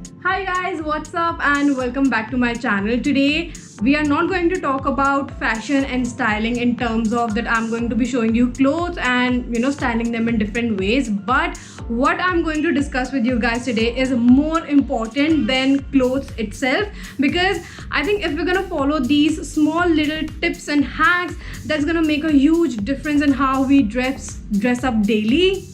Hi guys, what's up and welcome back to my channel. Today we are not going to talk about fashion and styling in terms of that I'm going to be showing you clothes and styling them in different ways, but what I'm going to discuss with you guys today is more important than clothes itself, because I think if we're going to follow these small little tips and hacks, that's going to make a huge difference in how we dress up daily.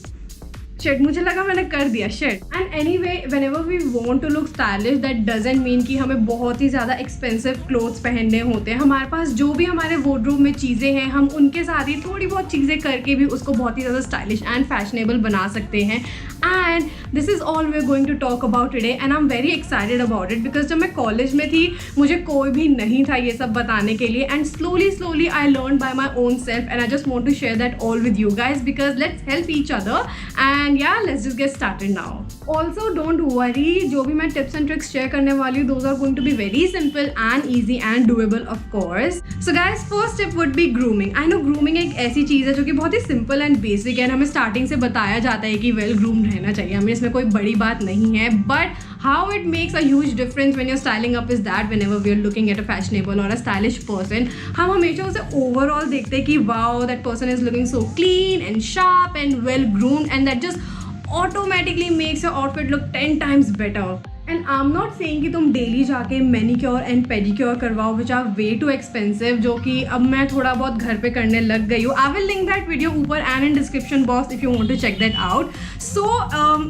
Shit, मुझे लगा मैंने कर दिया shit. And anyway whenever we want to look stylish, that doesn't mean कि हमें बहुत ही ज़्यादा expensive clothes पहनने होते हैं. हमारे पास जो भी हमारे वार्डरोब में चीज़ें हैं, हम उनके साथ ही थोड़ी बहुत चीज़ें करके भी उसको बहुत ही ज़्यादा स्टाइलिश एंड फैशनेबल बना सकते हैं. And this is all we are going to talk about today and I am very excited about it, because जब मैं कॉलेज में थी मुझे कोई भी नहीं था ये सब बताने के लिए, and slowly I learn by my own self and I just want to share that all with you guys, because let's help each other and yeah let's just get started now. Also don't worry, जो भी मैं tips and tricks share करने वाली हूँ, those are going to be very simple and easy and doable of course. So guys, first tip would be grooming. I know grooming एक ऐसी चीज़ है जो कि बहुत ही simple and basic है, हमें starting से बताया जाता है कि well groomed रहना चाहिए, हमें इसमें कोई बड़ी बात नहीं है. But how it makes a huge difference when you're styling up is that whenever we are looking at a fashionable or a stylish person, हम हमेशा उसे overall देखते हैं कि wow, that person is looking so clean and sharp and well groomed, and that just automatically makes your outfit look 10 times better. And I am not saying कि तुम daily जाके manicure and pedicure करवाओ, which are way too expensive, जो कि अब मैं थोड़ा बहुत घर पे करने लग गई हूँ. I will link that video ऊपर and in description box if you want to check that out. So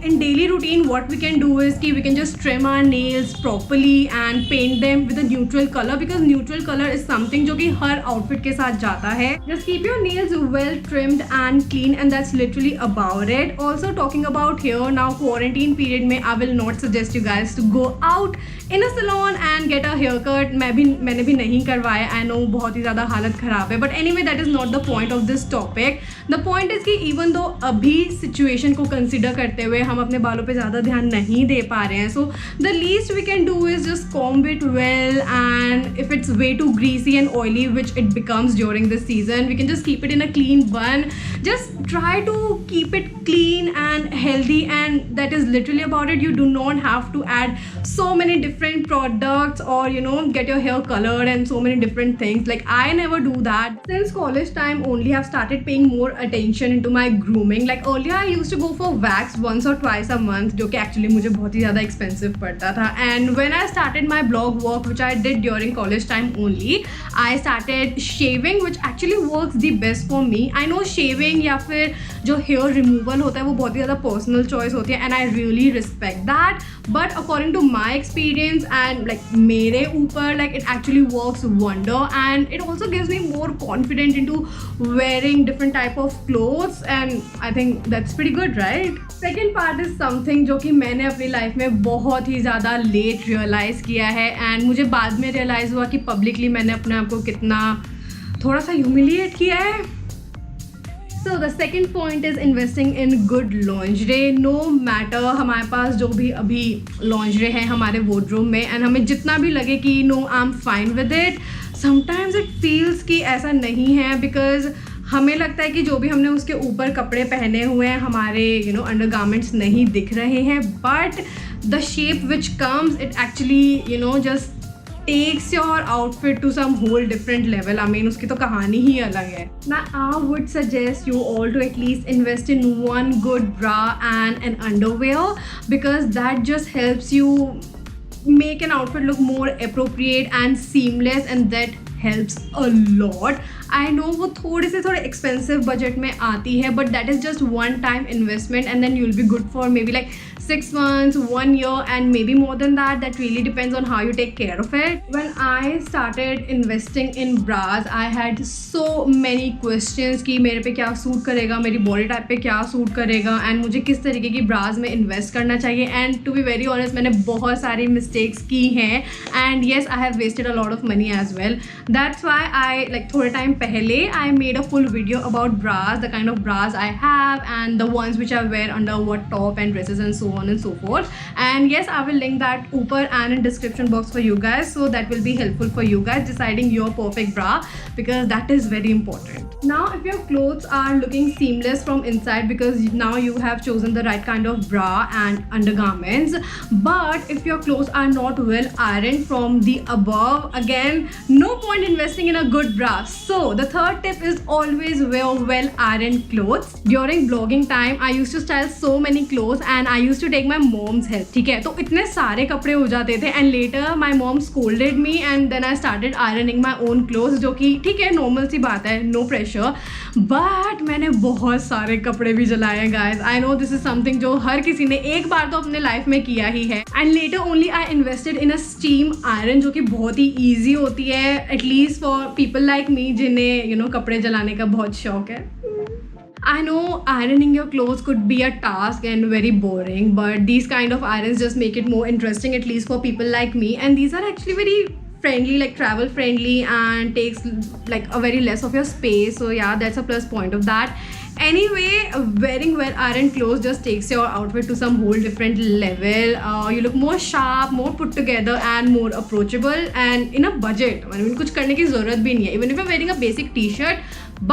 in daily routine what we can do is कि we can just trim our nails properly and paint them with a neutral colour, because neutral colour is something जो कि हर outfit के साथ जाता है. Just keep your nails well trimmed and clean and that's literally about it. Also talking about hair, now quarantine period में I will not suggest you guys to go out in a salon and get a haircut. मैंने भी नहीं करवाया. I know बहुत ही ज़्यादा हालत ख़राब है, but anyway that is not the point of this topic. The point is कि even though अभी situation को consider करते हुए हम अपने बालों पे ज़्यादा ध्यान नहीं दे पा रहे हैं, so the least we can do is just comb it well, and if it's way too greasy and oily, which it becomes during this season, we can just keep it in a clean bun. Just try to keep it clean and healthy, and that is literally about it. You do not have to add so many different products or get your hair colored and so many different things. Like I never do that. Since college time only I've started paying more attention into my grooming. Like earlier I used to go for wax once or twice a month, जो कि actually मुझे बहुत ही ज़्यादा expensive पड़ता था. And when I started my blog work, which I did during college time only, I started shaving, which actually works the best for me. I know shaving या फिर जो hair removal होता है वो बहुत ही ज़्यादा personal choice होती है, and I really respect that. But according to my experience and like मेरे ऊपर, like it actually works wonder, and it also gives me more confident into wearing different type of clothes, and I think that's pretty good, right? Second part is something जो कि मैंने अपनी life में बहुत ही ज़्यादा late realise किया है, and मुझे बाद में रियलाइज़ हुआ कि पब्लिकली मैंने अपने आप को कितना थोड़ा सा ह्यूमिलिएट किया है. So the second point is investing in good lingerie. No matter हमारे पास जो भी अभी lingerie है हमारे wardrobe में, and हमें जितना भी लगे कि no I'm fine with it, sometimes it feels कि ऐसा नहीं है, because हमें लगता है कि जो भी हमने उसके ऊपर कपड़े पहने हुए हैं हमारे undergarments नहीं दिख रहे हैं, but the shape which comes, it actually just takes your outfit to some whole different level. I mean उसकी तो कहानी ही अलग है. Now I would suggest you all to at least invest in one good bra and an underwear, because that just helps you make an outfit look more appropriate and seamless, and that helps a lot. I know वो थोड़े expensive budget में आती है, but that is just one time investment, and then you'll be good for maybe like 6 months, 1 year, and maybe more than that. That really depends on how you take care of it. When I started investing in bras, I had so many questions कि मेरे पे क्या suit करेगा, मेरी body type पे क्या suit करेगा, and मुझे किस तरीके की ब्राज में इन्वेस्ट करना चाहिए. And to be very honest मैंने बहुत सारी मिस्टेक्स की हैं, and yes I have wasted a lot of money as well. That's why I like थोड़े टाइम पहले I made a full video about bras, the kind of bras I have and the ones which I wear under what top and dresses and so on and so forth. And yes, I will link that upper and in description box for you guys, so that will be helpful for you guys deciding your perfect bra, because that is very important. Now if your clothes are looking seamless from inside, because now you have chosen the right kind of bra and undergarments, but if your clothes are not well ironed from the above, again, no point investing in a good bra. So the third tip is always wear well ironed clothes. During blogging time, I used to style so many clothes and I used to take my mom's help. ठीक है, तो इतने सारे कपड़े हो जाते थे and later my mom scolded me and then I started ironing my own clothes, जो कि ठीक है, नॉर्मल सी बात है, no pressure. But मैंने बहुत सारे कपड़े भी जलाए हैं guys. I know this is something जो हर किसी ने एक बार तो अपने लाइफ में किया ही है. And later only I invested in a steam iron, जो कि बहुत ही easy होती है, at least for people like me जिन्हें कपड़े जलाने का बहुत शौक है. I know ironing your clothes could be a task and very boring, but these kind of irons just make it more interesting, at least for people like me. And these are actually very friendly, like travel friendly, and takes like a very less of your space. So yeah, that's a plus point of that. Anyway, wearing well ironed clothes just takes your outfit to some whole different level. You look more sharp, more put together and more approachable, and in a budget. I mean, कुछ करने की ज़रूरत भी नहीं है. Even if you're wearing a basic t-shirt,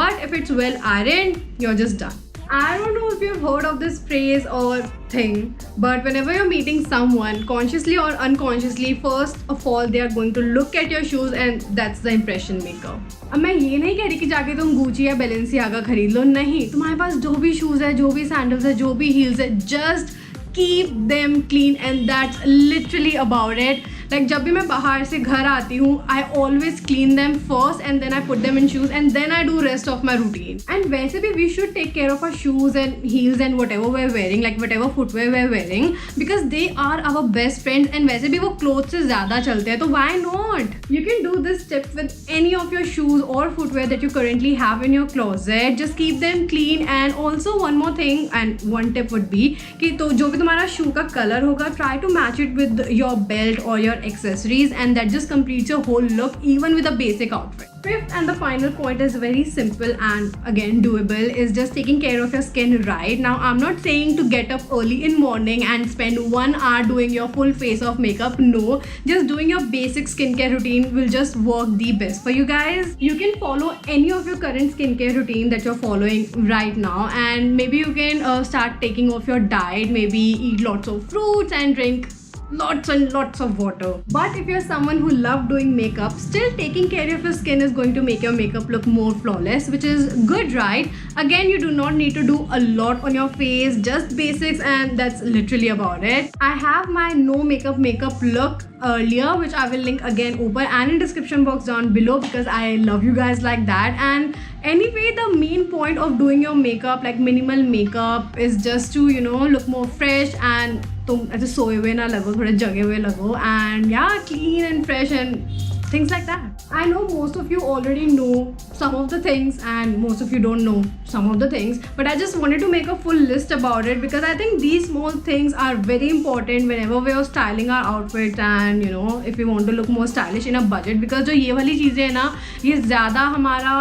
but if it's well ironed, you're just done. I don't know if you've heard of this phrase or thing, but whenever you're meeting someone, consciously or unconsciously, first of all they are going to look at your shoes and that's the impression maker. अब मैं ये नहीं कह रही कि जाके तुम Gucci या Balenciaga खरीद लो, नहीं, तुम्हारे पास जो भी शूज़ है, जो भी सैंडल्स है, जो भी हील्स है, just keep them clean and that's literally about it. Like जब भी मैं बाहर से घर आती हूँ, I always clean them first and then I put them in shoes and then I do rest of my routine. And वैसे भी we should take care of our shoes and heels and whatever we're wearing, like whatever footwear we're wearing, because they are our best friends and वैसे भी वो clothes से ज़्यादा चलते हैं, तो why not? You can do this tip with any of your shoes or footwear that you currently have in your closet. Just keep them clean. And also one more thing and one tip would be कि तो जो भी तुम्हारा shoe का color होगा, try to match it with your belt or your accessories, and that just completes your whole look even with a basic outfit. Fifth and the final point is very simple and again doable, is just taking care of your skin right. Now I'm not saying to get up early in morning and spend 1 hour doing your full face of makeup. No, just doing your basic skincare routine will just work the best for you guys. You can follow any of your current skincare routine that you're following right now, and maybe you can start taking off your diet, maybe eat lots of fruits and drink lots and lots of water. But if you're someone who loves doing makeup, still taking care of your skin is going to make your makeup look more flawless, which is good, right? Again, you do not need to do a lot on your face, just basics, and that's literally about it. I have my no makeup look earlier, which I will link again over and in description box down below, because I love you guys like that. And anyway, the main point of doing your makeup, like minimal makeup, is just to look more fresh and तुम ऐसे सोए हुए ना लगो, थोड़े जगे हुए लगो, and yeah, clean and fresh and things like that. I know most of you already know some of the things and most of you don't know some of the things, but I just wanted to make a full list about it because I think these small things are very important whenever we are styling our outfits and if we want to look more stylish in a budget, because जो ये वाली चीज़ें हैं ना, ये ज़्यादा हमारा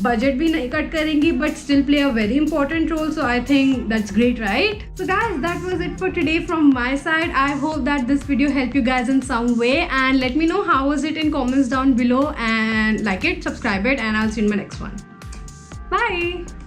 budget भी नहीं कट करेंगी but still play a very important role. So I think that's great, right? So guys, that was it for today from my side. I hope that this video helped you guys in some way, and let me know how was it in comments down below, and like it, subscribe it, and I'll see you in my next one. Bye.